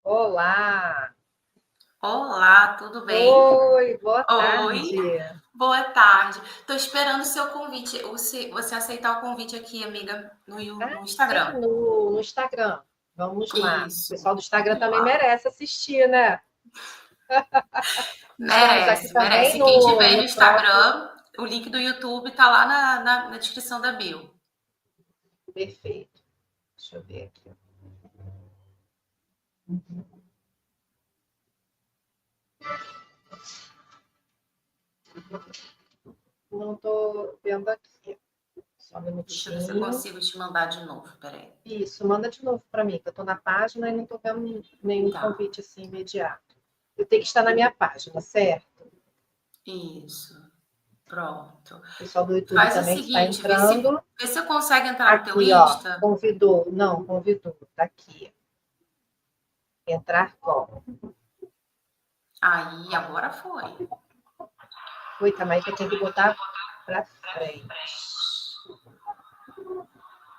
Olá! Olá, tudo bem? Oi, boa Oi, tarde. boa tarde. Estou esperando o seu convite, você aceitar o convite aqui, amiga, no Sim, Instagram. no Instagram. Vamos lá. O Isso, pessoal do Instagram vamos também lá. merece assistir, né? Estamos aqui Merece, também merece. Quem tiver no no próprio. Instagram, o link do YouTube tá lá na descrição da bio. Perfeito. Deixa eu ver aqui. Não estou vendo aqui. Só um Deixa eu ver se eu minutinho. consigo te mandar de novo, peraí. Isso, manda de novo para mim, que eu estou na página e não estou vendo nenhum Tá, convite assim imediato. Eu tenho que estar na minha página, certo? isso, pronto. O pessoal do YouTube Faz o também está seguinte, vê se, entrando. vê se consegue entrar no teu Aqui, ó, Insta. convidou. Não, convidou. Tá aqui. Entrar como? Aí, agora foi. Oi, calma aí que eu tenho que botar para frente. Isso.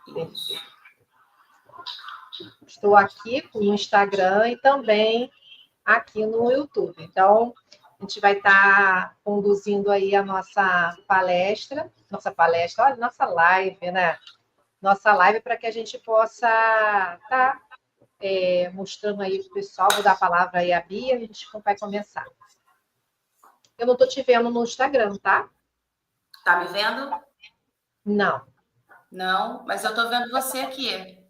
Perfeito. Estou aqui no Instagram e também aqui no YouTube. Então, a gente vai estar conduzindo aí a olha, nossa live, né? Nossa live para que a gente possa estar mostrando aí para o pessoal. Vou dar a palavra aí à Bia, a gente vai começar. Eu não estou te vendo no Instagram, tá? Tá me vendo? Não. Não, mas eu tô vendo você aqui.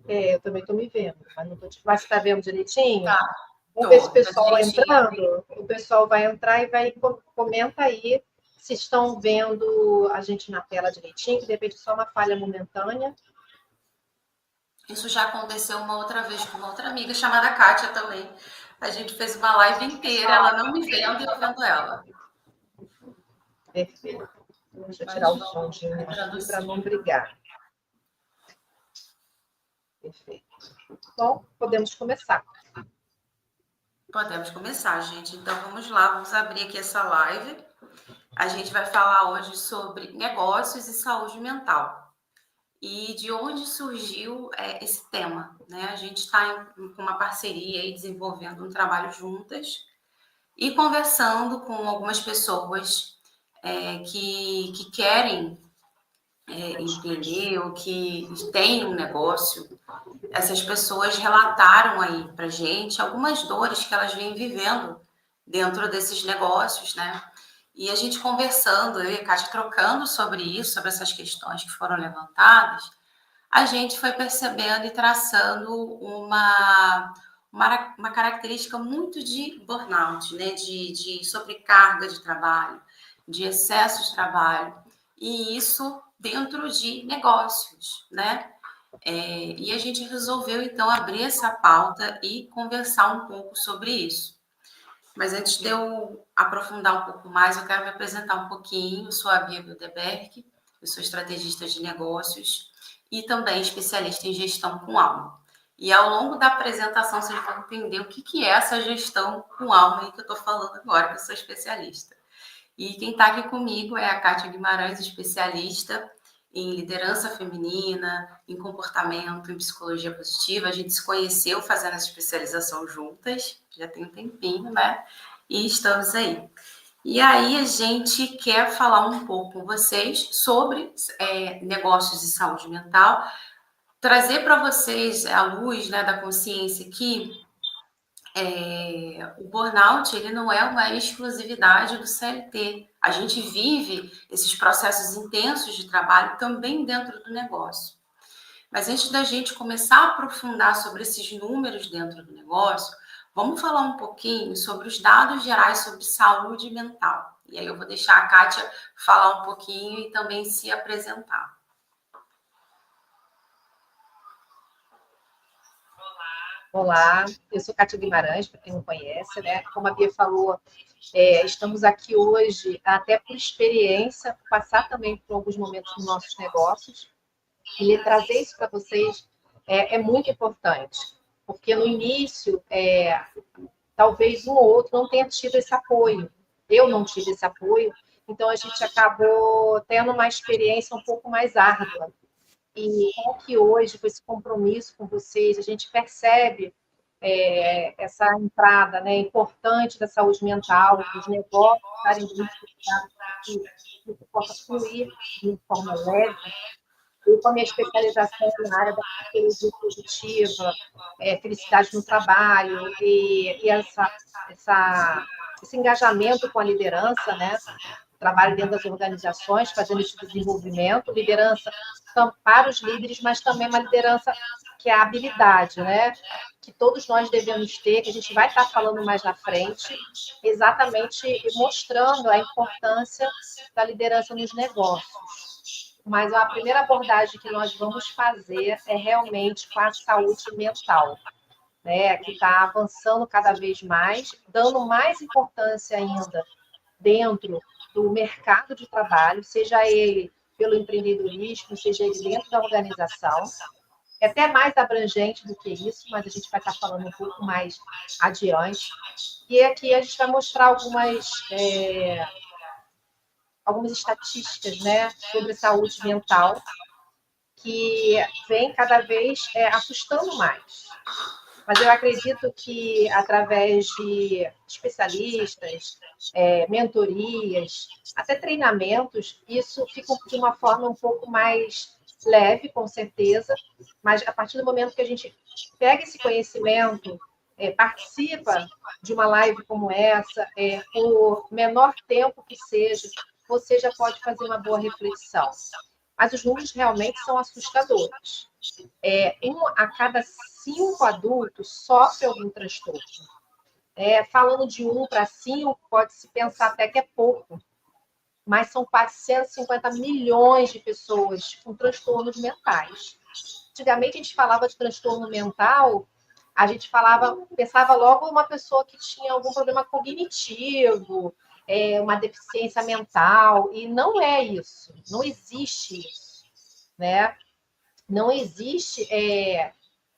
Eu também estou me vendo, mas não estou te... Mas você está vendo direitinho? Tá, Vamos ver se o tá pessoal direitinho. entrando. O pessoal vai entrar e vai comenta aí se estão vendo a gente na tela direitinho, que de repente é só uma falha momentânea. Isso já aconteceu uma outra vez com uma outra amiga chamada Kátia também. A gente fez uma live inteira, ela não me vendo e eu vendo ela. Perfeito. Deixa eu tirar Mas o somzinho vamos aqui para traduzir. não brigar. Perfeito. Bom, podemos começar. Podemos começar, gente. Então vamos lá, vamos abrir aqui essa live. A gente vai falar hoje sobre negócios e saúde mental. E de onde surgiu esse tema, né? A gente está com uma parceria e desenvolvendo um trabalho juntas e conversando com algumas pessoas que querem empreender ou que têm um negócio. Essas pessoas relataram aí para gente algumas dores que elas vêm vivendo dentro desses negócios, né? E a gente conversando, eu e a Kátia trocando sobre isso, sobre essas questões que foram levantadas, a gente foi percebendo e traçando uma característica muito de burnout, né? De sobrecarga de trabalho, de excesso de trabalho, e isso dentro de negócios, né? E a gente resolveu então abrir essa pauta e conversar um pouco sobre isso. Mas antes de eu aprofundar um pouco mais, eu quero me apresentar um pouquinho. Eu sou a Bia Bilderberg, eu sou estrategista de negócios e também especialista em gestão com alma. E ao longo da apresentação, vocês vão entender o que é essa gestão com alma aí que eu estou falando agora, que eu sou especialista. E quem está aqui comigo é a Kátia Guimarães, especialista em liderança feminina, em comportamento, em psicologia positiva. A gente se conheceu fazendo essa especialização juntas, já tem um tempinho, né? E estamos aí. E aí a gente quer falar um pouco com vocês sobre negócios e saúde mental, trazer para vocês a luz, né, da consciência que o burnout ele não é uma exclusividade do CLT. A gente vive esses processos intensos de trabalho também dentro do negócio. Mas antes da gente começar a aprofundar sobre esses números dentro do negócio, vamos falar um pouquinho sobre os dados gerais sobre saúde mental. E aí eu vou deixar a Kátia falar um pouquinho e também se apresentar. Olá, eu sou Cátia Guimarães, para quem não conhece, né? Como a Bia falou, estamos aqui hoje até por experiência, passar também por alguns momentos nos nossos negócios e trazer isso para vocês é muito importante, porque no início, talvez um ou outro não tenha tido esse apoio. Eu não tive esse apoio, então a gente acabou tendo uma experiência um pouco mais árdua. E como que hoje, com esse compromisso com vocês, a gente percebe essa entrada, né, importante da saúde mental, dos negócios estarem identificados para que isso possa fluir de forma leve. Eu, com a minha especialização na área da psicologia positiva, felicidade no trabalho e esse engajamento com a liderança, né? Trabalho dentro das organizações, fazendo esse desenvolvimento, liderança para os líderes, mas também uma liderança que é a habilidade, né? Que todos nós devemos ter, que a gente vai estar falando mais na frente, exatamente mostrando a importância da liderança nos negócios. Mas a primeira abordagem que nós vamos fazer é realmente com a saúde mental, né? Que está avançando cada vez mais, dando mais importância ainda dentro do mercado de trabalho, seja ele pelo empreendedorismo, seja ele dentro da organização. É até mais abrangente do que isso, mas a gente vai estar falando um pouco mais adiante. E aqui a gente vai mostrar algumas estatísticas, né, sobre saúde mental, que vem cada vez assustando mais. Mas eu acredito que, através de especialistas, mentorias, até treinamentos, isso fica de uma forma um pouco mais leve, com certeza, mas a partir do momento que a gente pega esse conhecimento, participa de uma live como essa, por menor tempo que seja, você já pode fazer uma boa reflexão. Mas os números realmente são assustadores. 1 a cada 5 adultos sofre algum transtorno. Falando de 1 para 5, pode-se pensar até que é pouco, mas são 450 milhões de pessoas com transtornos mentais. Antigamente, a gente falava de transtorno mental, a gente pensava logo uma pessoa que tinha algum problema cognitivo, uma deficiência mental, e não é isso, não existe isso, né? Não existe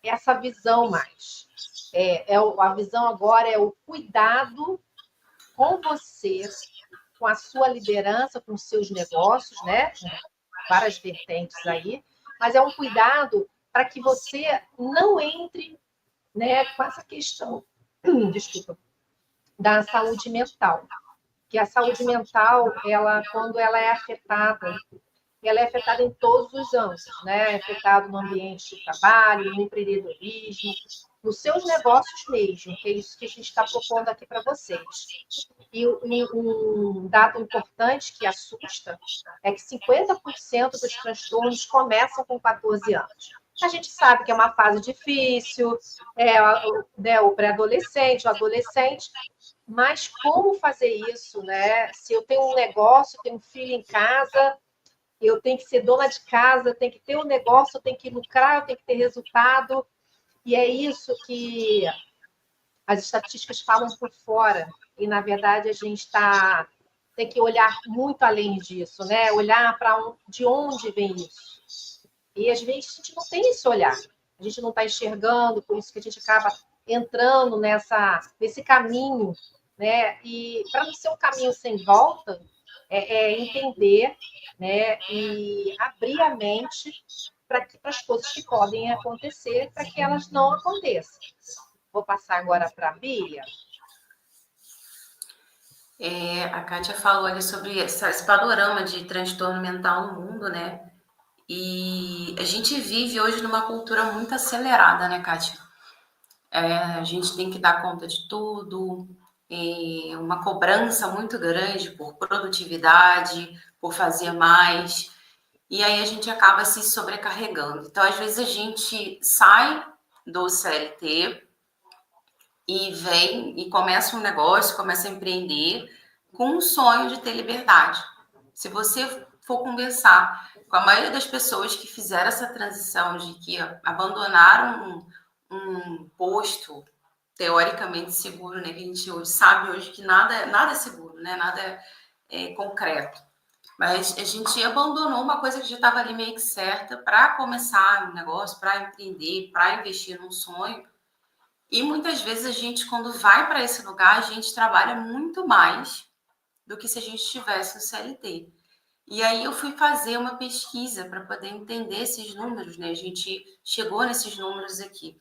essa visão mais. A visão agora é o cuidado com você, com a sua liderança, com os seus negócios, né? Várias vertentes aí, mas é um cuidado para que você não entre, né, com essa questão, desculpa, da saúde mental. Que a saúde mental, quando ela é afetada, ela é afetada em todos os âmbitos, né? É afetada no ambiente de trabalho, no empreendedorismo, nos seus negócios mesmo, que é isso que a gente está propondo aqui para vocês. E um dado importante que assusta é que 50% dos transtornos começam com 14 anos. A gente sabe que é uma fase difícil, o pré-adolescente, o adolescente, mas como fazer isso, né? Se eu tenho um negócio, tenho um filho em casa, eu tenho que ser dona de casa, eu tenho que ter um negócio, eu tenho que lucrar, eu tenho que ter resultado. E é isso que as estatísticas falam por fora. E, na verdade, a gente tem que olhar muito além disso, né? Olhar de onde vem isso. E, às vezes, a gente não tem esse olhar. A gente não está enxergando, por isso que a gente acaba entrando nesse caminho, né? E para não ser um caminho sem volta, entender, né? E abrir a mente para as coisas que podem acontecer, para que elas não aconteçam. Vou passar agora para a Bia. A Kátia falou ali sobre esse panorama de transtorno mental no mundo, né? E a gente vive hoje numa cultura muito acelerada, né, Kátia? A gente tem que dar conta de tudo, uma cobrança muito grande por produtividade, por fazer mais, e aí a gente acaba se sobrecarregando. Então, às vezes, a gente sai do CLT e vem e começa um negócio, começa a empreender com um sonho de ter liberdade. Se você for conversar com a maioria das pessoas que fizeram essa transição, de que abandonaram um posto teoricamente seguro, né? Que a gente hoje sabe hoje que nada é seguro, né? Nada é concreto. Mas a gente abandonou uma coisa que já estava ali meio que certa para começar um negócio, para empreender, para investir num sonho. E muitas vezes a gente, quando vai para esse lugar, a gente trabalha muito mais do que se a gente estivesse no CLT. E aí eu fui fazer uma pesquisa para poder entender esses números, né? A gente chegou nesses números aqui.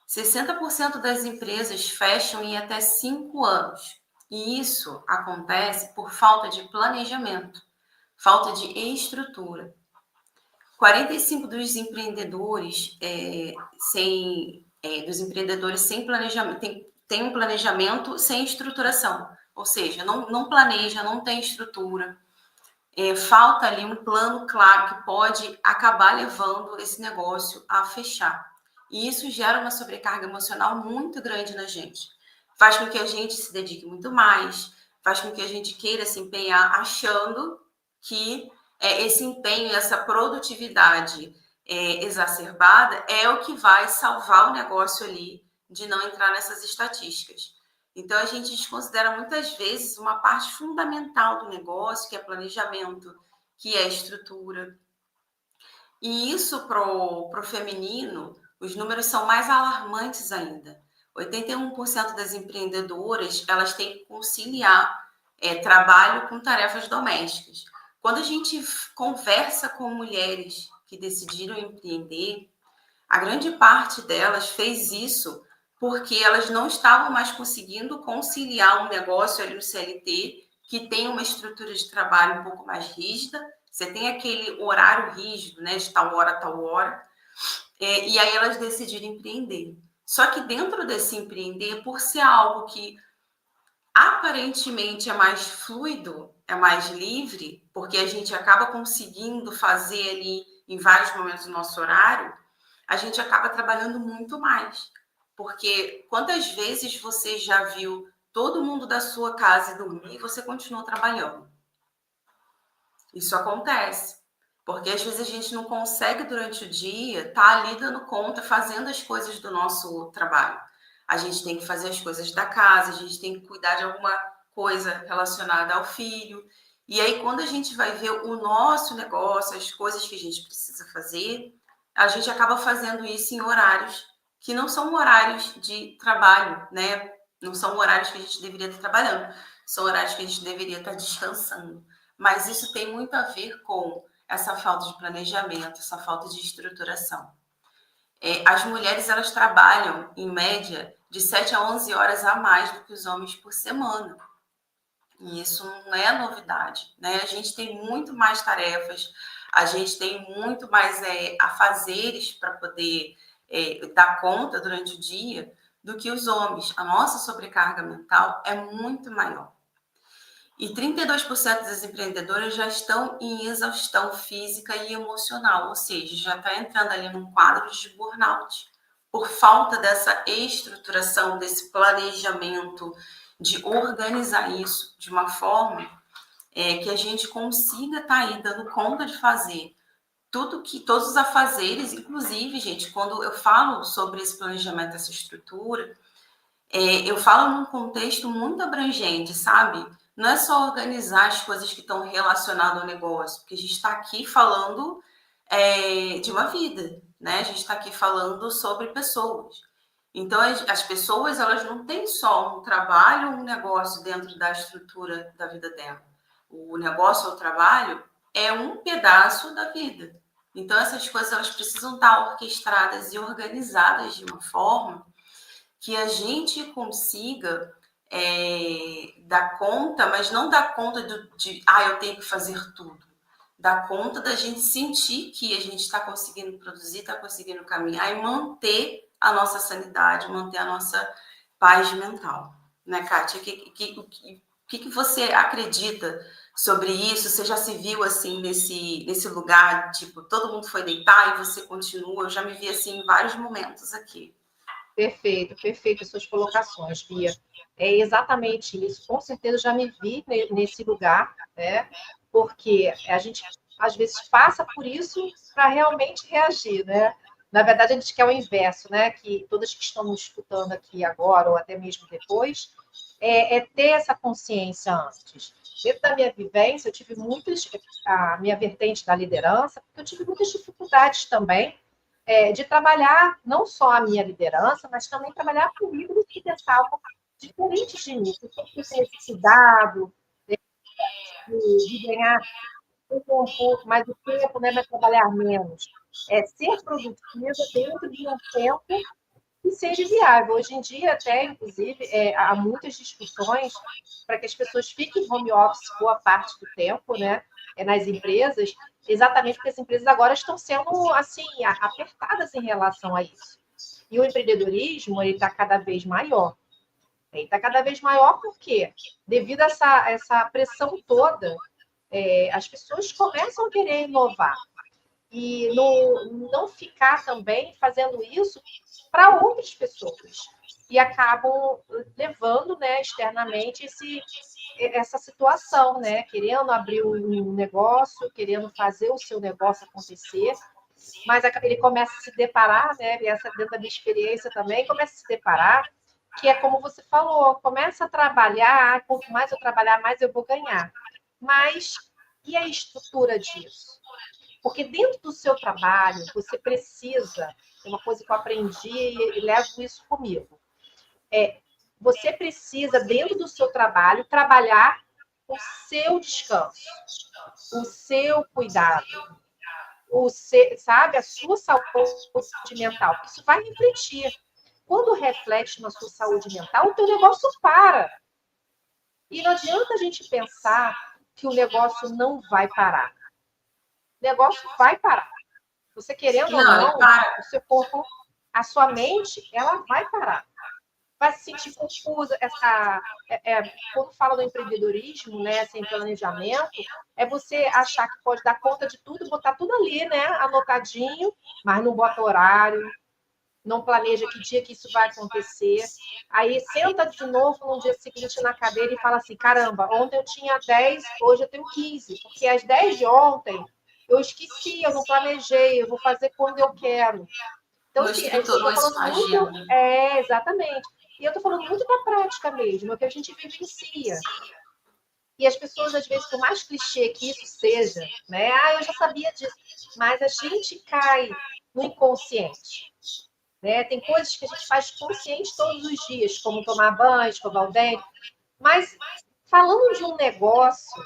60% das empresas fecham em até 5 anos. E isso acontece por falta de planejamento, falta de estrutura. 45% dos empreendedores sem planejamento tem um planejamento sem estruturação, ou seja, não planeja, não tem estrutura. Falta ali um plano claro que pode acabar levando esse negócio a fechar. E isso gera uma sobrecarga emocional muito grande na gente. Faz com que a gente se dedique muito mais, faz com que a gente queira se empenhar achando que esse empenho, essa produtividade exacerbada é o que vai salvar o negócio ali de não entrar nessas estatísticas. Então, a gente desconsidera muitas vezes uma parte fundamental do negócio, que é planejamento, que é estrutura. E isso para o feminino, os números são mais alarmantes ainda. 81% das empreendedoras, elas têm que conciliar trabalho com tarefas domésticas. Quando a gente conversa com mulheres que decidiram empreender, a grande parte delas fez isso porque elas não estavam mais conseguindo conciliar um negócio ali no CLT, que tem uma estrutura de trabalho um pouco mais rígida, você tem aquele horário rígido, né, de tal hora a tal hora, e aí elas decidiram empreender. Só que dentro desse empreender, por ser algo que aparentemente é mais fluido, é mais livre, porque a gente acaba conseguindo fazer ali em vários momentos do nosso horário, a gente acaba trabalhando muito mais. Porque quantas vezes você já viu todo mundo da sua casa dormir e você continua trabalhando? Isso acontece. Porque às vezes a gente não consegue durante o dia estar ali dando conta, fazendo as coisas do nosso trabalho. A gente tem que fazer as coisas da casa, a gente tem que cuidar de alguma coisa relacionada ao filho. E aí, quando a gente vai ver o nosso negócio, as coisas que a gente precisa fazer, a gente acaba fazendo isso em horários que não são horários de trabalho, né? Não são horários que a gente deveria estar trabalhando, são horários que a gente deveria estar descansando. Mas isso tem muito a ver com essa falta de planejamento, essa falta de estruturação. As mulheres, elas trabalham, em média, de 7 a 11 horas a mais do que os homens por semana. E isso não é novidade, né? A gente tem muito mais tarefas, a gente tem muito mais afazeres para poder dar conta durante o dia do que os homens. A nossa sobrecarga mental é muito maior. E 32% das empreendedoras já estão em exaustão física e emocional, ou seja, já está entrando ali num quadro de burnout, por falta dessa estruturação, desse planejamento, de organizar isso de uma forma que a gente consiga estar aí dando conta de fazer todos os afazeres, inclusive, gente, quando eu falo sobre esse planejamento, essa estrutura, eu falo num contexto muito abrangente, sabe? Não é só organizar as coisas que estão relacionadas ao negócio, porque a gente está aqui falando de uma vida, né? A gente está aqui falando sobre pessoas. Então, as pessoas, elas não têm só um trabalho ou um negócio dentro da estrutura da vida dela. O negócio ou o trabalho é um pedaço da vida. Então, essas coisas, elas precisam estar orquestradas e organizadas de uma forma que a gente consiga dar conta, mas não dar conta eu tenho que fazer tudo. Dar conta da gente sentir que a gente está conseguindo produzir, está conseguindo caminhar e manter a nossa sanidade, manter a nossa paz mental. Né, Kátia? O que você acredita sobre isso? Você já se viu assim nesse lugar, tipo, todo mundo foi deitar e você continua? Eu já me vi assim em vários momentos aqui. Perfeito, perfeito as suas colocações, Bia. É exatamente isso. Com certeza já me vi nesse lugar, né? Porque a gente às vezes passa por isso para realmente reagir, né? Na verdade, a gente quer o inverso, né? Que todas que estão nos escutando aqui agora, ou até mesmo depois, ter essa consciência antes. Dentro da minha vivência, eu tive a minha vertente da liderança, porque eu tive muitas dificuldades também de trabalhar não só a minha liderança, mas também trabalhar com líderes que pensavam diferentes de mim, que sempre ter esse cuidado de ganhar um pouco mais de tempo, né, mas trabalhar menos. Ser produtiva dentro de um tempo e seja viável. Hoje em dia, até, inclusive, há muitas discussões para que as pessoas fiquem em home office boa parte do tempo, né? Nas empresas, exatamente porque as empresas agora estão sendo, assim, apertadas em relação a isso. E o empreendedorismo, ele está cada vez maior. Ele está cada vez maior porque, devido a essa pressão toda, as pessoas começam a querer inovar. E não ficar também fazendo isso para outras pessoas. E acabam levando, né, externamente essa situação, né? Querendo abrir um negócio, querendo fazer o seu negócio acontecer, mas ele começa a se deparar, né? E essa dentro da minha experiência também, começa a se deparar, que é como você falou, começa a trabalhar, quanto mais eu trabalhar, mais eu vou ganhar. Mas e a estrutura disso? Porque dentro do seu trabalho, você precisa, é uma coisa que eu aprendi e levo isso comigo, você precisa, dentro do seu trabalho, trabalhar o seu descanso, o seu cuidado, sabe, a sua saúde mental. Isso vai refletir. Quando reflete na sua saúde mental, o teu negócio para. E não adianta a gente pensar que o negócio não vai parar. O negócio vai parar. Você querendo ou não, o seu corpo, a sua mente, ela vai parar. Vai se sentir confusa. Quando fala do empreendedorismo, né, sem planejamento, é você achar que pode dar conta de tudo, botar tudo ali, né, anotadinho, mas não bota horário, não planeja que dia que isso vai acontecer. Aí senta de novo no dia seguinte na cadeira e fala assim, caramba, ontem eu tinha 10, hoje eu tenho 15, porque as 10 de ontem eu esqueci, eu não planejei, eu vou fazer quando eu quero. Então, não assim, eu estou falando muito... exatamente. E eu estou falando muito da prática mesmo, é o que a gente vivencia. E as pessoas, às vezes, por mais clichê que isso seja, né? Eu já sabia disso. Mas a gente cai no inconsciente. Né? Tem coisas que a gente faz consciente todos os dias, como tomar banho, escovar o dente. Mas, falando de um negócio,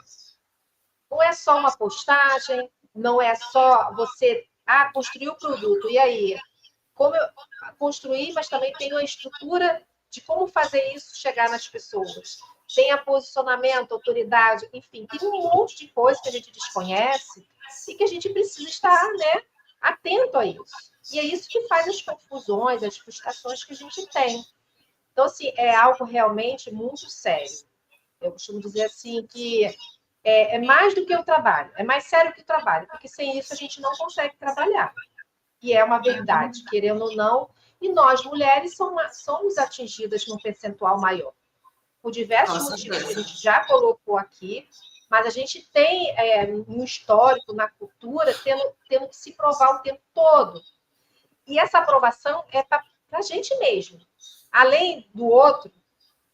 não é só uma postagem, não é só você construir o produto. E aí? Como eu construir, mas também tem uma estrutura de como fazer isso chegar nas pessoas. Tem a posicionamento, autoridade, enfim, tem um monte de coisa que a gente desconhece e que a gente precisa estar, né, atento a isso. E é isso que faz as confusões, as frustrações que a gente tem. Então, assim, é algo realmente muito sério. Eu costumo dizer assim que é mais do que o trabalho, é mais sério que o trabalho, porque sem isso a gente não consegue trabalhar. E é uma verdade, querendo ou não, e nós, mulheres, somos atingidas num percentual maior. Por diversos motivos que a gente já colocou aqui, mas a gente tem um histórico na cultura tendo que se provar o tempo todo. E essa aprovação é para a gente mesmo. Além do outro,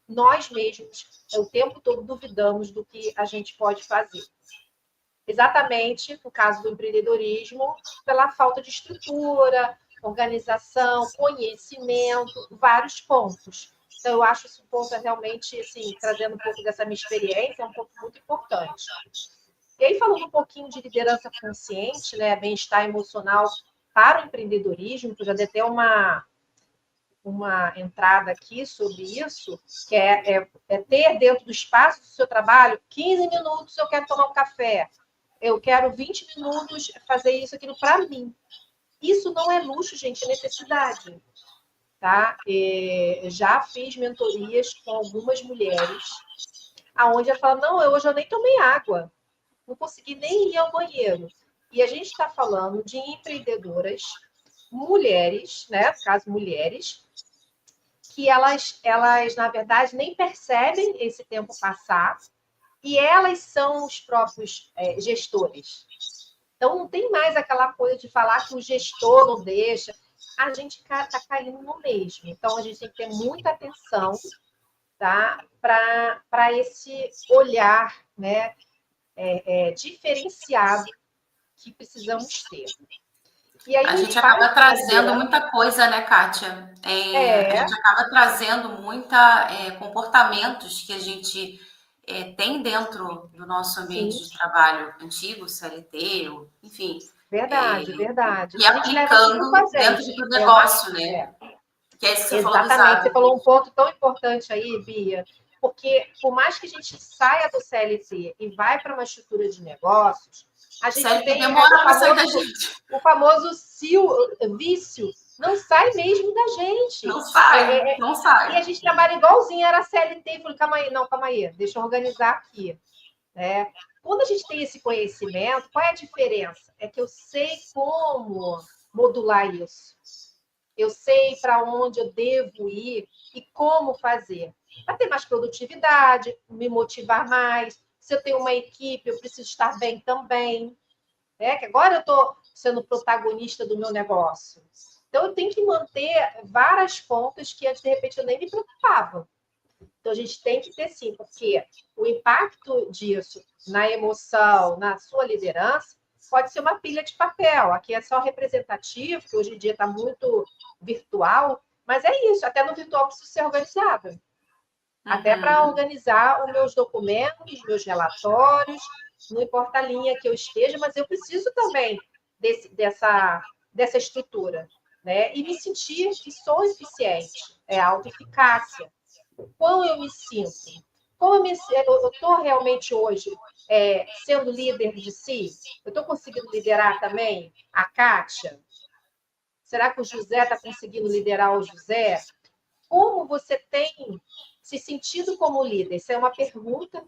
nós mesmos, o tempo todo, duvidamos do que a gente pode fazer. Exatamente, no caso do empreendedorismo, pela falta de estrutura, organização, conhecimento, vários pontos. Então, eu acho esse ponto realmente, assim, trazendo um pouco dessa minha experiência, é um ponto muito importante. E aí, falando um pouquinho de liderança consciente, né, bem-estar emocional para o empreendedorismo, que eu já dei até uma entrada aqui sobre isso, que é ter dentro do espaço do seu trabalho 15 minutos eu quero tomar um café, eu quero 20 minutos fazer isso, aquilo para mim. Isso não é luxo, gente, é necessidade. Tá? Já fiz mentorias com algumas mulheres, aonde ela fala, não, hoje eu nem tomei água, não consegui nem ir ao banheiro. E a gente está falando de empreendedoras, mulheres, né? No caso, mulheres, que elas, na verdade, nem percebem esse tempo passar, e elas são os próprios gestores. Então, não tem mais aquela coisa de falar que o gestor não deixa. A gente está caindo no mesmo. Então, a gente tem que ter muita atenção, tá? Para esse olhar, né, diferenciado que precisamos ter. E aí, a gente acaba trazendo muita coisa, né, Kátia? A gente acaba trazendo comportamentos que a gente tem dentro do nosso ambiente de trabalho antigo, CLT, enfim. Verdade. E aplicando dentro do negócio, né? Que é isso que você falou dos Exatamente, você falou um hábitos. ponto tão importante aí, Bia, porque por mais que a gente saia do CLT e vai para uma estrutura de negócios, a gente CLT tem demora para sair da gente. o famoso vício, não sai mesmo da gente. Não sai, não E a sai. gente trabalha igualzinho, era CLT, e falei, calma aí, deixa eu organizar aqui. Né? Quando a gente tem esse conhecimento, qual é a diferença? É que eu sei como modular isso. Eu sei para onde eu devo ir e como fazer. Para ter mais produtividade, me motivar mais. Se eu tenho uma equipe, eu preciso estar bem também. Que agora eu estou sendo protagonista do meu negócio. Então, eu tenho que manter várias pontas que antes, de repente, eu nem me preocupava. Então, a gente tem que ter sim, porque o impacto disso na emoção, na sua liderança, pode ser uma pilha de papel. Aqui é só representativo, que hoje em dia está muito virtual, mas é isso, até no virtual preciso ser organizada. Até para organizar os meus documentos, meus relatórios, não importa a linha que eu esteja, mas eu preciso também dessa estrutura. Né? E me sentir que sou eficiente, é autoeficácia. O quão eu me sinto? Como eu estou realmente hoje sendo líder de si? Eu estou conseguindo liderar também a Kátia? Será que o José está conseguindo liderar o José? Como você tem se sentido como líder? Isso é uma pergunta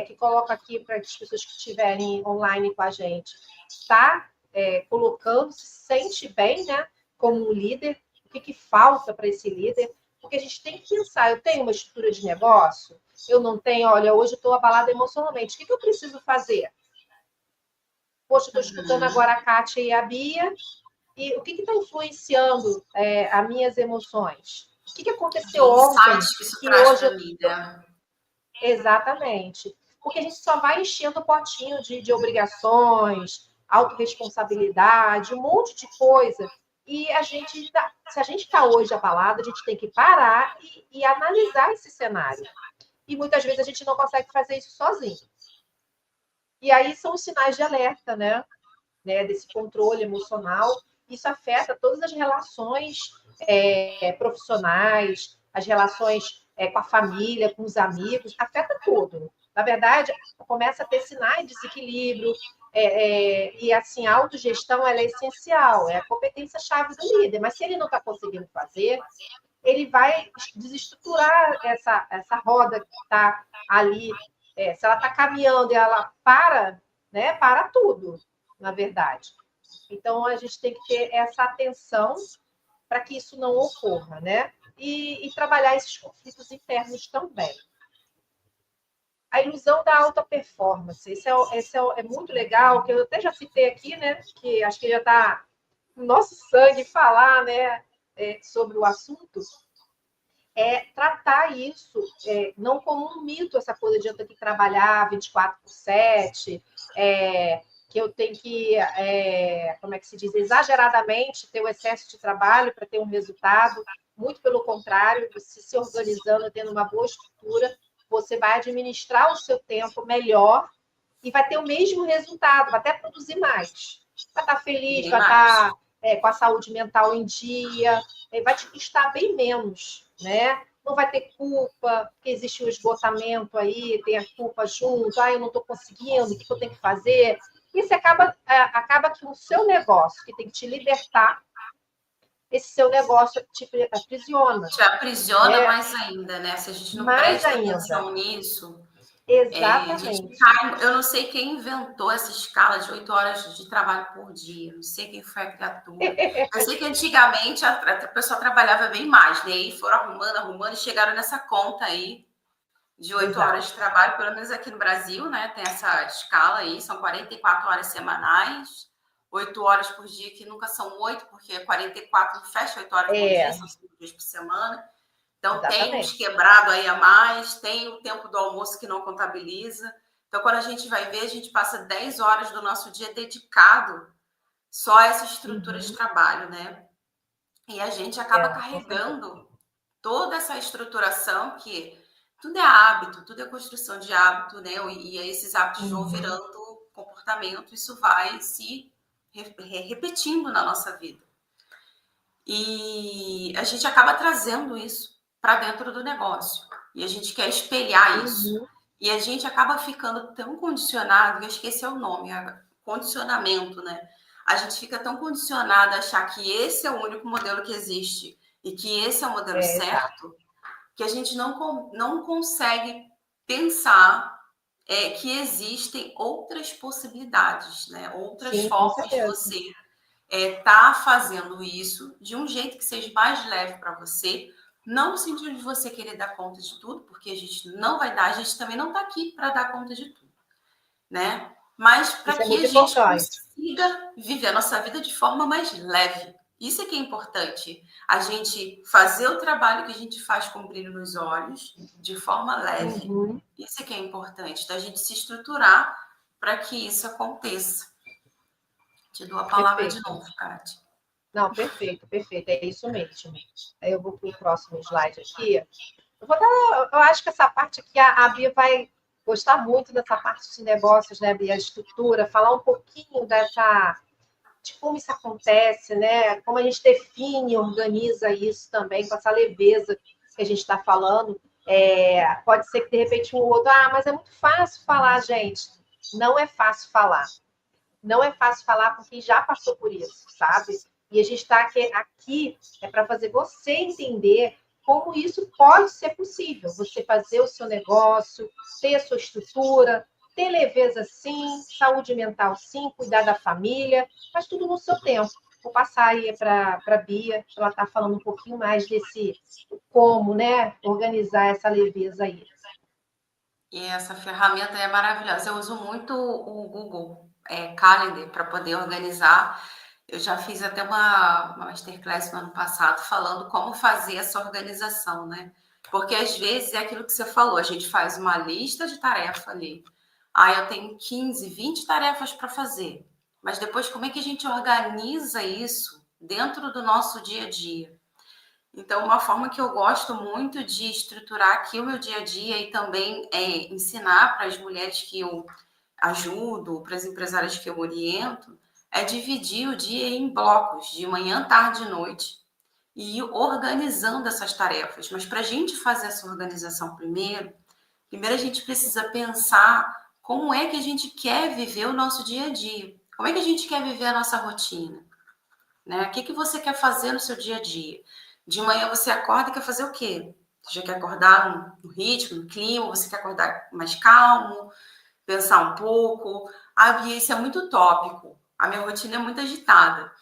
que coloco aqui para as pessoas que estiverem online com a gente. Está colocando, se sente bem, né, como um líder? O que falta para esse líder? Porque a gente tem que pensar, eu tenho uma estrutura de negócio? Eu não tenho, olha, hoje eu estou abalada emocionalmente. O que eu preciso fazer? Poxa, estou escutando agora a Kátia e a Bia, e o que está influenciando as minhas emoções? O que aconteceu Que ontem insights que isso que traz hoje para eu... mim, né? Exatamente. Porque a gente só vai enchendo o potinho de obrigações, autorresponsabilidade, um monte de coisa. E se a gente está hoje abalado, a gente tem que parar e analisar esse cenário. E muitas vezes a gente não consegue fazer isso sozinho. E aí são os sinais de alerta, né? Desse controle emocional. Isso afeta todas as relações profissionais, as relações com a família, com os amigos, afeta tudo. Na verdade, começa a ter sinais de desequilíbrio, e assim, a autogestão ela é essencial, é a competência-chave do líder, mas se ele não está conseguindo fazer, ele vai desestruturar essa roda que está ali. Se ela está caminhando e ela para, né, para tudo, na verdade. Então, a gente tem que ter essa atenção para que isso não ocorra, né? E trabalhar esses conflitos internos também. A ilusão da alta performance, é muito legal, que eu até já citei aqui, né? Que acho que já está no nosso sangue falar, né? Sobre o assunto. Tratar isso não como um mito, essa coisa de eu ter que trabalhar 24/7, que eu tenho que, como é que se diz, exageradamente ter o excesso de trabalho para ter um resultado. Muito pelo contrário, você se organizando, tendo uma boa estrutura, você vai administrar o seu tempo melhor e vai ter o mesmo resultado, vai até produzir mais. Vai estar feliz, Bem vai mais. estar com a saúde mental em dia, vai te custar bem menos, né? Não vai ter culpa, porque existe o esgotamento aí, tem a culpa junto, eu não estou conseguindo, o que eu tenho que fazer? Isso acaba que o seu negócio, que tem que te libertar, esse seu negócio te aprisiona. Te aprisiona mais ainda, né? Se a gente não Mais presta ainda. atenção nisso, a gente Exatamente. cai. Eu não sei quem inventou essa escala de 8 horas de trabalho por dia, não sei quem foi a criatura. Eu sei que antigamente a pessoa trabalhava bem mais, né? E foram arrumando e chegaram nessa conta aí de 8 horas de trabalho, pelo menos aqui no Brasil, né? Tem essa escala aí, são 44 horas semanais, 8 horas por dia, que nunca são 8, porque 44 não fecha 8 horas por dia, são 5 dias por semana. Então, tem uns Exatamente. quebrados aí a mais, tem o tempo do almoço que não contabiliza. Então, quando a gente vai ver, a gente passa 10 horas do nosso dia dedicado só a essa estrutura de trabalho, né? E a gente acaba Com certeza. carregando toda essa estruturação que tudo é hábito, tudo é construção de hábito, né? E aí esses hábitos vão virando comportamento, isso vai se repetindo na nossa vida. E a gente acaba trazendo isso para dentro do negócio. E a gente quer espelhar isso. Uhum. E a gente acaba ficando tão condicionado, eu esqueci o nome, condicionamento, né? A gente fica tão condicionado a achar que esse é o único modelo que existe e que esse é o modelo Exato. certo, que a gente não consegue pensar que existem outras possibilidades, né? Outras Sim, com formas de certeza. você tá fazendo isso de um jeito que seja mais leve para você, não no sentido de você querer dar conta de tudo, porque a gente não vai dar, a gente também não está aqui para dar conta de tudo, né? Mas para Isso é que a muito gente importante. consiga viver a nossa vida de forma mais leve. Isso é que é importante. A gente fazer o trabalho que a gente faz com brilho nos olhos de forma leve. Uhum. Isso é que é importante, da gente se estruturar para que isso aconteça. Te dou a palavra de Perfeito. novo, Kátia. Não, perfeito, perfeito. É isso mesmo. Aí eu vou para o próximo slide aqui. Eu acho que essa parte aqui a Bia vai gostar muito dessa parte de negócios, né, Bia? A estrutura, falar um pouquinho de como isso acontece, né? Como a gente define, organiza isso também, com essa leveza que a gente está falando. Pode ser que de repente um outro, mas é muito fácil falar, gente. Não é fácil falar. Não é fácil falar com quem já passou por isso, sabe? E a gente está aqui para fazer você entender como isso pode ser possível. Você fazer o seu negócio, ter a sua estrutura, ter leveza sim, saúde mental sim, cuidar da família, mas tudo no seu tempo. Vou passar aí para a Bia, ela está falando um pouquinho mais desse como, né, organizar essa leveza aí. E essa ferramenta é maravilhosa. Eu uso muito o Google Calendar para poder organizar. Eu já fiz até uma masterclass no ano passado falando como fazer essa organização, né? Porque às vezes é aquilo que você falou, a gente faz uma lista de tarefa ali. Eu tenho 15, 20 tarefas para fazer. Mas depois, como é que a gente organiza isso dentro do nosso dia a dia? Então, uma forma que eu gosto muito de estruturar aqui o meu dia a dia e também ensinar para as mulheres que eu ajudo, para as empresárias que eu oriento, é dividir o dia em blocos, de manhã, tarde e noite, e ir organizando essas tarefas. Mas para a gente fazer essa organização primeiro a gente precisa pensar como é que a gente quer viver o nosso dia a dia. Como é que a gente quer viver a nossa rotina? Né? O que você quer fazer no seu dia a dia? De manhã você acorda e quer fazer o quê? Você já quer acordar no ritmo, no clima, você quer acordar mais calmo, pensar um pouco. Bia, isso é muito utópico. A minha rotina é muito agitada.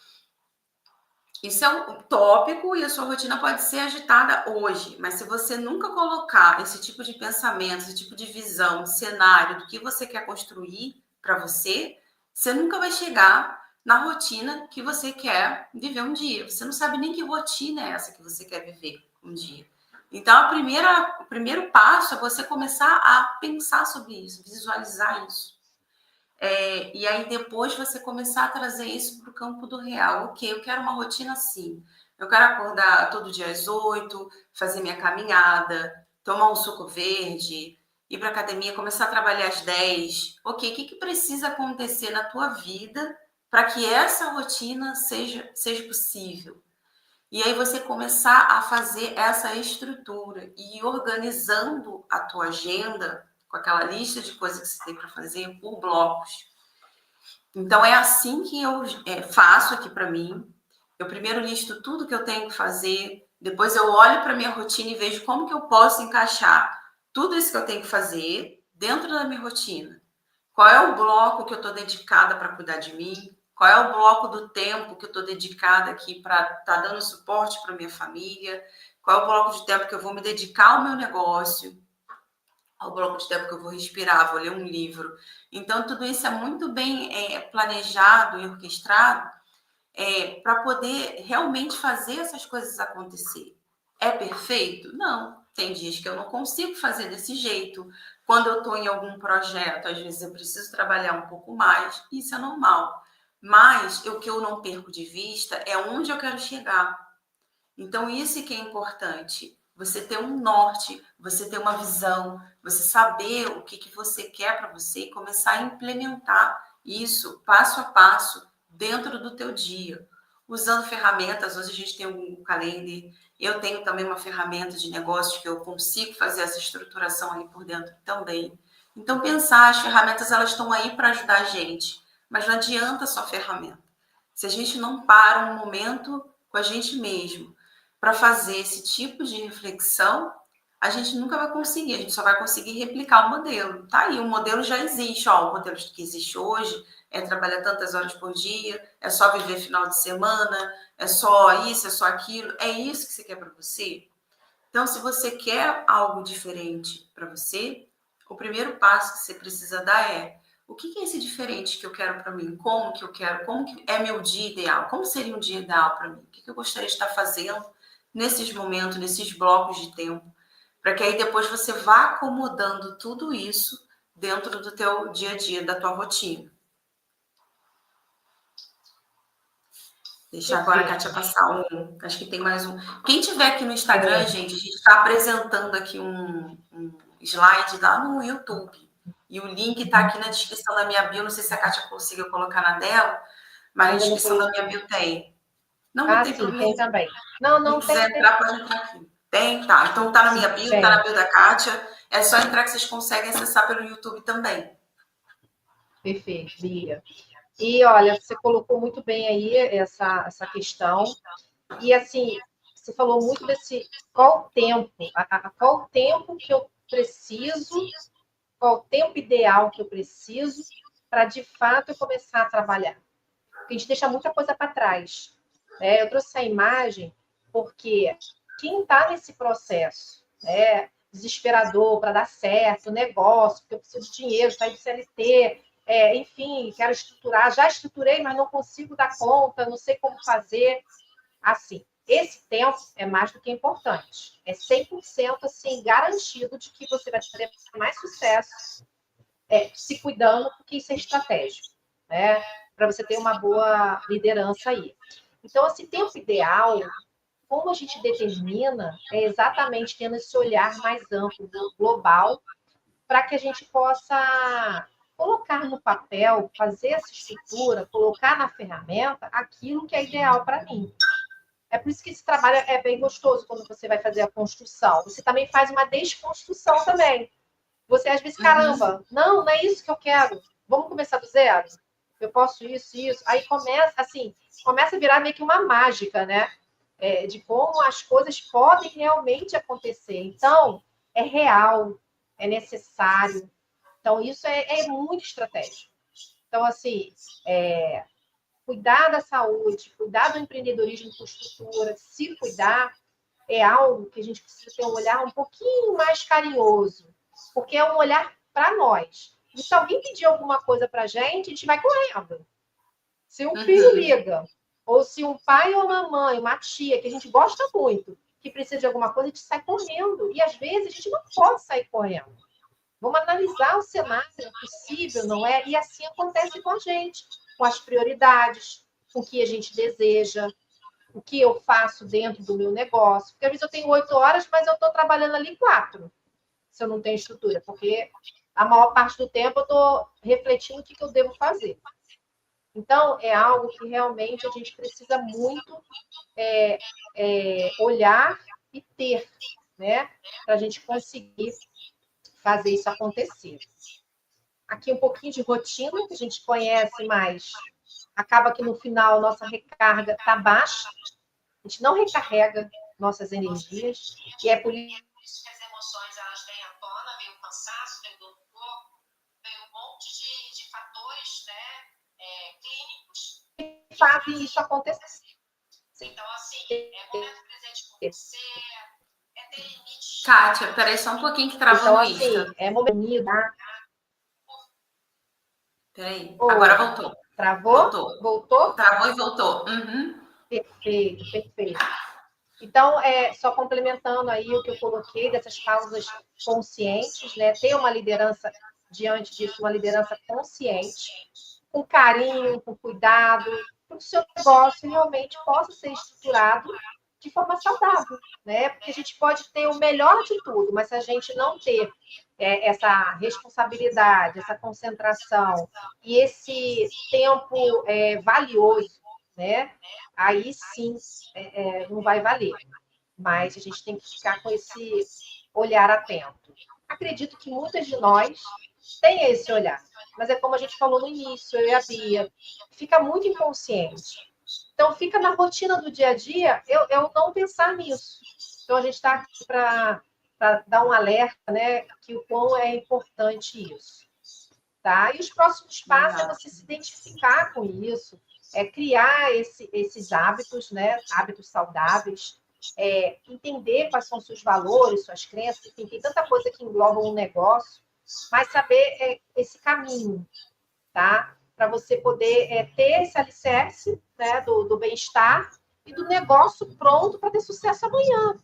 Isso é um tópico e a sua rotina pode ser agitada hoje, mas se você nunca colocar esse tipo de pensamento, esse tipo de visão, de cenário do que você quer construir para você, você nunca vai chegar na rotina que você quer viver um dia. Você não sabe nem que rotina é essa que você quer viver um dia. Então, o primeiro passo é você começar a pensar sobre isso, visualizar isso. E aí depois você começar a trazer isso para o campo do real. Ok, eu quero uma rotina assim. Eu quero acordar todo dia às 8, fazer minha caminhada, tomar um suco verde, ir para academia, começar a trabalhar às 10. Ok, o que precisa acontecer na tua vida para que essa rotina seja possível? E aí você começar a fazer essa estrutura e ir organizando a tua agenda com aquela lista de coisas que você tem para fazer por blocos. Então, é assim que eu faço aqui para mim. Eu primeiro listo tudo que eu tenho que fazer, depois eu olho para minha rotina e vejo como que eu posso encaixar tudo isso que eu tenho que fazer dentro da minha rotina. Qual é o bloco que eu estou dedicada para cuidar de mim? Qual é o bloco do tempo que eu estou dedicada aqui para estar dando suporte para minha família? Qual é o bloco de tempo que eu vou me dedicar ao meu negócio? Ao bloco de tempo que eu vou respirar, vou ler um livro. Então, tudo isso é muito bem planejado e orquestrado para poder realmente fazer essas coisas acontecer. É perfeito? Não. Tem dias que eu não consigo fazer desse jeito. Quando eu estou em algum projeto, às vezes eu preciso trabalhar um pouco mais, isso é normal. Mas o que eu não perco de vista é onde eu quero chegar. Então, isso que é importante. Você ter um norte, você ter uma visão, você saber o que você quer para você e começar a implementar isso passo a passo dentro do teu dia. usando ferramentas. Hoje a gente tem o Google Calendar, eu tenho também uma ferramenta de negócios que eu consigo fazer essa estruturação ali por dentro também. Então, pensar, as ferramentas elas estão aí para ajudar a gente, mas não adianta só ferramenta. Se a gente não para um momento com a gente mesmo para fazer esse tipo de reflexão, a gente nunca vai conseguir, a gente só vai conseguir replicar o modelo. Tá aí, o modelo já existe, ó, o modelo que existe hoje é trabalhar tantas horas por dia, é só viver final de semana, é só isso, é só aquilo. É isso que você quer para você? Então, se você quer algo diferente para você, o primeiro passo que você precisa dar é: o que é esse diferente que eu quero para mim? Como que eu quero? Como que é meu dia ideal? Como seria um dia ideal para mim? O que eu gostaria de estar fazendo nesses momentos, nesses blocos de tempo? Para que aí depois você vá acomodando tudo isso dentro do teu dia a dia, da tua rotina. Deixa agora a Kátia passar um. Acho que tem mais um. Quem tiver aqui no Instagram, gente, a gente está apresentando aqui um slide lá no YouTube. E o link está aqui na descrição da minha bio. Não sei se a Kátia conseguiu colocar na dela, mas na descrição da minha bio tem. Não tem problema. Tem também. Não Quem quiser entrar, pode entrar aqui. Tem? Tá. Então tá na minha bio, tá na bio da Kátia. É só entrar que vocês conseguem acessar pelo YouTube também. Perfeito, Bia. E olha, você colocou muito bem aí essa questão. E assim, você falou muito desse qual o tempo, qual o tempo que eu preciso, qual o tempo ideal que eu preciso para de fato eu começar a trabalhar. Porque a gente deixa muita coisa para trás. Eu trouxe essa imagem porque quem está nesse processo, desesperador para dar certo, negócio, porque eu preciso de dinheiro, sair do CLT, enfim, quero estruturar, já estruturei, mas não consigo dar conta, não sei como fazer. Assim, esse tempo é mais do que importante. É 100% assim, garantido de que você vai ter mais sucesso se cuidando, porque isso é estratégico, né? Para você ter uma boa liderança aí. Então, esse tempo ideal, como a gente determina, é exatamente tendo esse olhar mais amplo, global, para que a gente possa colocar no papel, fazer essa estrutura, colocar na ferramenta aquilo que é ideal para mim. É por isso que esse trabalho é bem gostoso quando você vai fazer a construção. Você também faz uma desconstrução também. Você às vezes, caramba, não é isso que eu quero. Vamos começar do zero? Eu posso isso, isso. Aí começa a virar meio que uma mágica, né? De como as coisas podem realmente acontecer. Então, é real, é necessário. Então, isso é muito estratégico. Então, assim, cuidar da saúde, cuidar do empreendedorismo com estrutura, se cuidar, é algo que a gente precisa ter um olhar um pouquinho mais carinhoso, porque é um olhar para nós. E se alguém pedir alguma coisa para a gente vai correndo. Se um filho liga, ou se um pai ou uma mãe, uma tia, que a gente gosta muito, que precisa de alguma coisa, a gente sai correndo. E às vezes a gente não pode sair correndo. Vamos analisar o cenário possível, não é? E assim acontece com a gente, com as prioridades, com o que a gente deseja, o que eu faço dentro do meu negócio. Porque às vezes eu tenho 8 horas, mas eu estou trabalhando ali 4, se eu não tenho estrutura, porque a maior parte do tempo eu estou refletindo o que eu devo fazer. Então, é algo que realmente a gente precisa muito olhar e ter, né? Para a gente conseguir fazer isso acontecer. Aqui um pouquinho de rotina, que a gente conhece, mas acaba que no final nossa recarga está baixa, a gente não recarrega nossas energias, e é por isso que as emoções elas vêm à tona, vem o cansaço, vem o dor no corpo, vem um monte de fatores, né, clínicos que fazem isso acontecer. Então, assim, momento presente com você, ter limite. Kátia, peraí só um pouquinho que travou então, no assim, Insta. Momento. Peraí, agora voltou. Travou? Voltou? Travou e voltou. Perfeito. Então, só complementando aí o que eu coloquei dessas causas conscientes, né? Ter uma liderança diante disso, uma liderança consciente, com carinho, com cuidado, para que o seu negócio realmente possa ser estruturado de forma saudável, né? Porque a gente pode ter o melhor de tudo, mas se a gente não ter essa responsabilidade, essa concentração e esse tempo valioso, né? Aí sim não vai valer. Mas a gente tem que ficar com esse olhar atento. Acredito que muitas de nós têm esse olhar, mas é como a gente falou no início, eu e a Bia, fica muito inconsciente. Então, fica na rotina do dia a dia eu não pensar nisso. Então, a gente está aqui para dar um alerta, né, que o quão é importante isso. Tá? E os próximos passos é você se identificar com isso, criar esses hábitos, né, hábitos saudáveis, entender quais são os seus valores, suas crenças, enfim, tem tanta coisa que engloba um negócio, mas saber esse caminho, tá? Para você poder ter esse alicerce, né, do bem-estar e do negócio pronto para ter sucesso amanhã.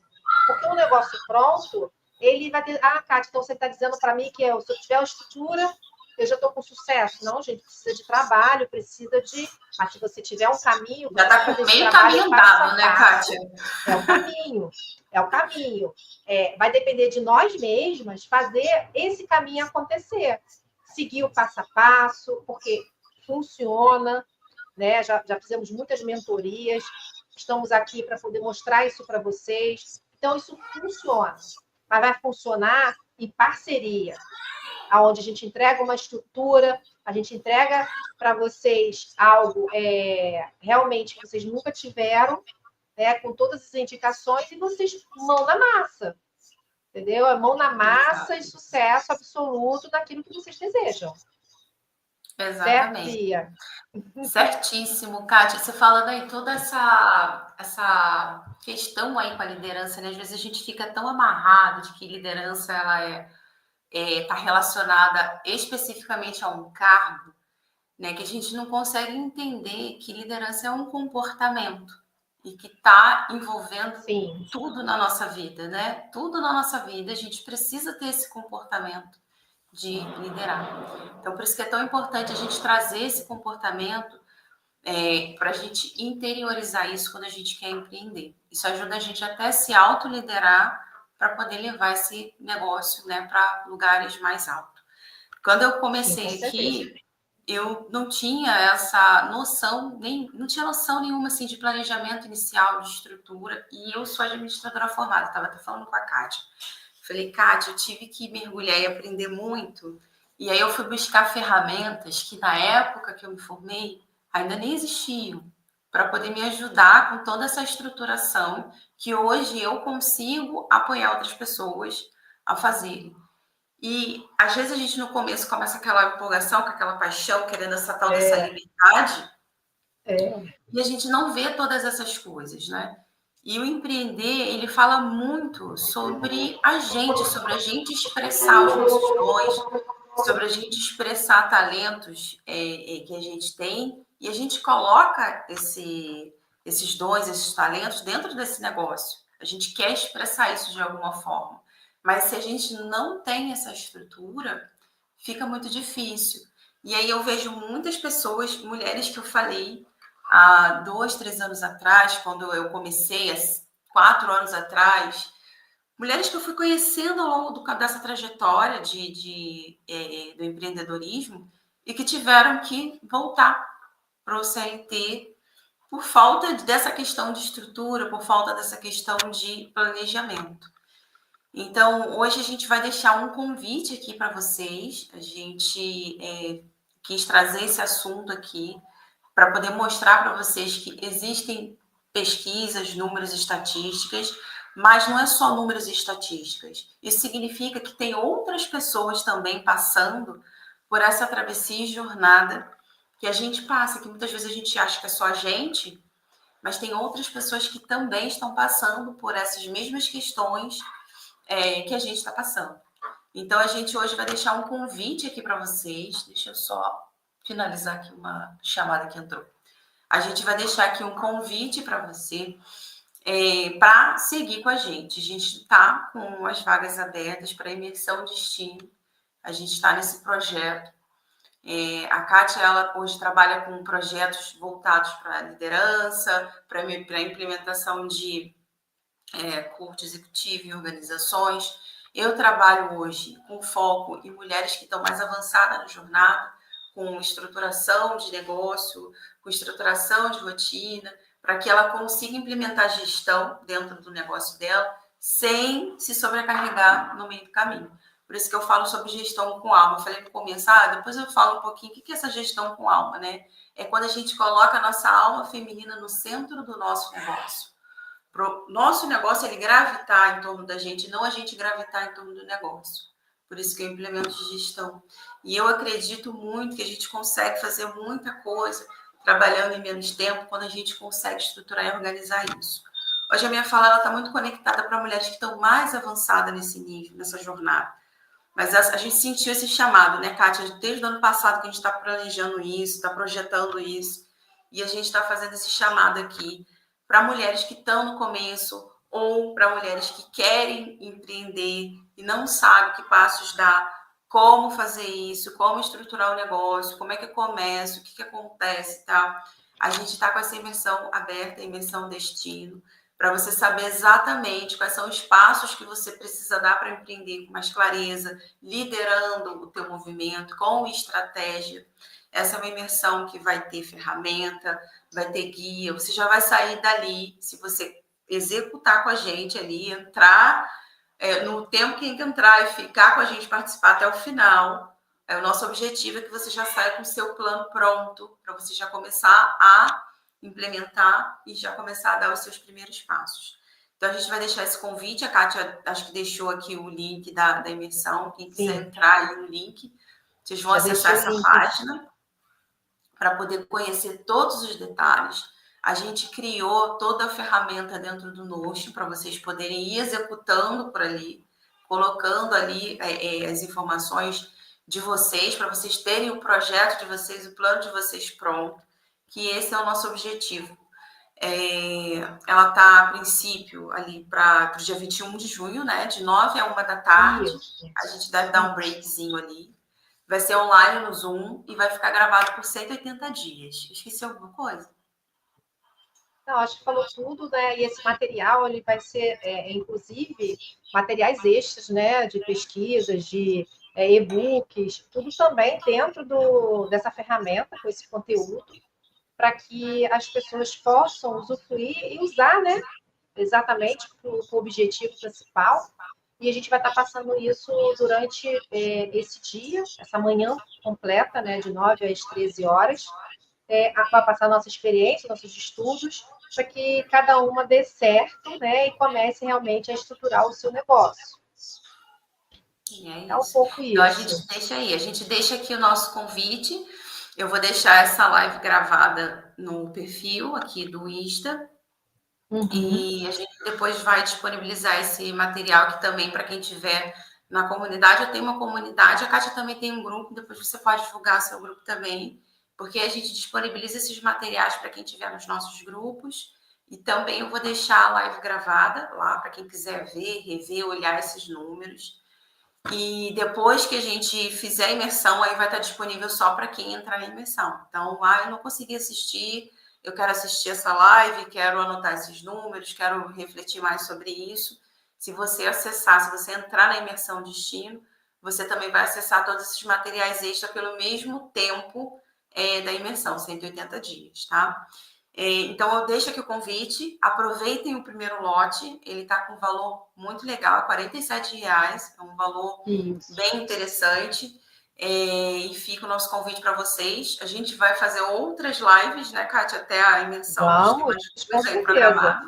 Porque o negócio pronto, ele vai ter. Ah, Kátia, então você está dizendo para mim que se eu tiver uma estrutura, eu já estou com sucesso. Não, gente, precisa de trabalho, precisa de. Mas se você tiver um caminho, já está com meio caminho andado, né, Kátia? É o caminho, é o caminho. Vai depender de nós mesmas fazer esse caminho acontecer. Seguir o passo a passo, porque funciona, né? Já fizemos muitas mentorias, estamos aqui para poder mostrar isso para vocês. Então, isso funciona, mas vai funcionar em parceria, onde a gente entrega uma estrutura, a gente entrega para vocês algo realmente que vocês nunca tiveram, né, com todas as indicações, e vocês mão na massa, entendeu? É mão na massa e sucesso absoluto naquilo que vocês desejam. Exatamente. Certo, Bia? Certíssimo, Kátia. Você falando aí toda essa questão aí com a liderança, né? Às vezes a gente fica tão amarrado de que liderança ela está relacionada especificamente a um cargo, né? Que a gente não consegue entender que liderança é um comportamento e que está envolvendo tudo na nossa vida, né? Tudo na nossa vida, a gente precisa ter esse comportamento de liderar. Então, por isso que é tão importante a gente trazer esse comportamento para a gente interiorizar isso quando a gente quer empreender. Isso ajuda a gente até a se autoliderar para poder levar esse negócio, né, para lugares mais altos. Quando eu comecei aqui, eu não tinha essa noção, não tinha noção nenhuma assim, de planejamento inicial, de estrutura, e eu sou administradora formada, estava até falando com a Kátia. Falei, Kátia, eu tive que mergulhar e aprender muito, e aí eu fui buscar ferramentas que na época que eu me formei ainda nem existiam, para poder me ajudar com toda essa estruturação que hoje eu consigo apoiar outras pessoas a fazerem. E às vezes a gente no começo começa aquela empolgação, com aquela paixão, querendo essa tal dessa liberdade, e a gente não vê todas essas coisas, né? E o empreender, ele fala muito sobre a gente expressar os nossos dons, sobre a gente expressar talentos que a gente tem, e a gente coloca esses dons, esses talentos dentro desse negócio. A gente quer expressar isso de alguma forma. Mas se a gente não tem essa estrutura, fica muito difícil. E aí eu vejo muitas pessoas, mulheres que eu falei há 2, 3 anos atrás, quando eu comecei, há 4 anos atrás, mulheres que eu fui conhecendo ao longo dessa trajetória do empreendedorismo e que tiveram que voltar para o CLT por falta dessa questão de estrutura, por falta dessa questão de planejamento. Então, hoje a gente vai deixar um convite aqui para vocês. A gente quis trazer esse assunto aqui para poder mostrar para vocês que existem pesquisas, números, estatísticas, mas não é só números e estatísticas. Isso significa que tem outras pessoas também passando por essa travessia e jornada que a gente passa, que muitas vezes a gente acha que é só a gente, mas tem outras pessoas que também estão passando por essas mesmas questões que a gente está passando. Então, a gente hoje vai deixar um convite aqui para vocês. Deixa eu só finalizar aqui uma chamada que entrou. A gente vai deixar aqui um convite para você para seguir com a gente. A gente está com as vagas abertas para imersão de Steam. A gente está nesse projeto. A Kátia, ela hoje trabalha com projetos voltados para liderança, para implementação de curso executivo em organizações. Eu trabalho hoje com foco em mulheres que estão mais avançadas na jornada, com estruturação de negócio, com estruturação de rotina, para que ela consiga implementar gestão dentro do negócio dela, sem se sobrecarregar no meio do caminho. Por isso que eu falo sobre gestão com alma. Eu falei no começo, depois eu falo um pouquinho o que é essa gestão com alma, né? É quando a gente coloca a nossa alma feminina no centro do nosso negócio. Pro nosso negócio, ele gravitar em torno da gente, não a gente gravitar em torno do negócio. Por isso que eu implemento gestão. E eu acredito muito que a gente consegue fazer muita coisa trabalhando em menos tempo quando a gente consegue estruturar e organizar isso. Hoje a minha fala está muito conectada para mulheres que estão mais avançadas nesse nível, nessa jornada. Mas a gente sentiu esse chamado, né, Kátia? Desde o ano passado que a gente está planejando isso, está projetando isso, e a gente está fazendo esse chamado aqui para mulheres que estão no começo ou para mulheres que querem empreender e não sabem que passos dar, como fazer isso, como estruturar o negócio, como é que eu começo, o que acontece e tal. A gente está com essa imersão aberta, imersão destino, para você saber exatamente quais são os passos que você precisa dar para empreender com mais clareza, liderando o teu movimento, com estratégia. Essa é uma imersão que vai ter ferramenta, vai ter guia, você já vai sair dali, se você executar com a gente ali, entrar no tempo que tem que entrar e ficar com a gente, participar até o final. O nosso objetivo é que você já saia com o seu plano pronto, para você já começar a implementar e já começar a dar os seus primeiros passos. Então, a gente vai deixar esse convite, a Kátia acho que deixou aqui o link da imersão, quem quiser entrar aí no link, vocês vão acessar essa página para poder conhecer todos os detalhes. A gente criou toda a ferramenta dentro do Notion para vocês poderem ir executando por ali, colocando ali as informações de vocês, para vocês terem o projeto de vocês, o plano de vocês pronto, que esse é o nosso objetivo. Ela está, a princípio, ali para o dia 21 de junho, né? De 9 a 1 da tarde. A gente deve dar um breakzinho ali. Vai ser online no Zoom e vai ficar gravado por 180 dias. Esqueci alguma coisa? Não, acho que falou tudo, né? E esse material ele vai ser, inclusive, materiais extras, né? De pesquisas, de e-books, tudo também dentro dessa ferramenta, com esse conteúdo, para que as pessoas possam usufruir e usar, né? Exatamente para o objetivo principal. E a gente vai estar passando isso durante esse dia, essa manhã completa, né? De 9 às 13 horas. Vai passar a nossa experiência, nossos estudos, para que cada uma dê certo, né? E comece realmente a estruturar o seu negócio. É um pouco isso. Então, a gente deixa aí, a gente deixa aqui o nosso convite. Eu vou deixar essa live gravada no perfil aqui do Insta. E a gente depois vai disponibilizar esse material aqui também para quem tiver na comunidade. Eu tenho uma comunidade, a Kátia também tem um grupo, depois você pode divulgar seu grupo também, porque a gente disponibiliza esses materiais para quem tiver nos nossos grupos. E também eu vou deixar a live gravada lá para quem quiser ver, rever, olhar esses números. E depois que a gente fizer a imersão, aí vai estar disponível só para quem entrar em imersão. Então, eu não consegui assistir, eu quero assistir essa live, quero anotar esses números, quero refletir mais sobre isso. Se você acessar, se você entrar na imersão destino, você também vai acessar todos esses materiais extra pelo mesmo tempo da imersão, 180 dias, tá? Então, eu deixo aqui o convite, aproveitem o primeiro lote, ele está com um valor muito legal, R$ 47,00, é um valor bem interessante, e fica o nosso convite para vocês. A gente vai fazer outras lives, né, Kátia, até a imersão. Vamos, com certeza.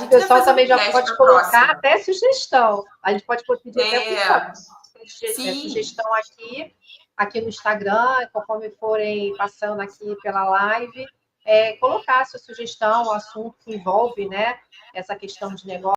O pessoal também já pode colocar até sugestão, a gente pode pedir até sugestão aqui no Instagram, conforme forem passando aqui pela live, colocar a sua sugestão, o assunto que envolve, né, essa questão de negócio.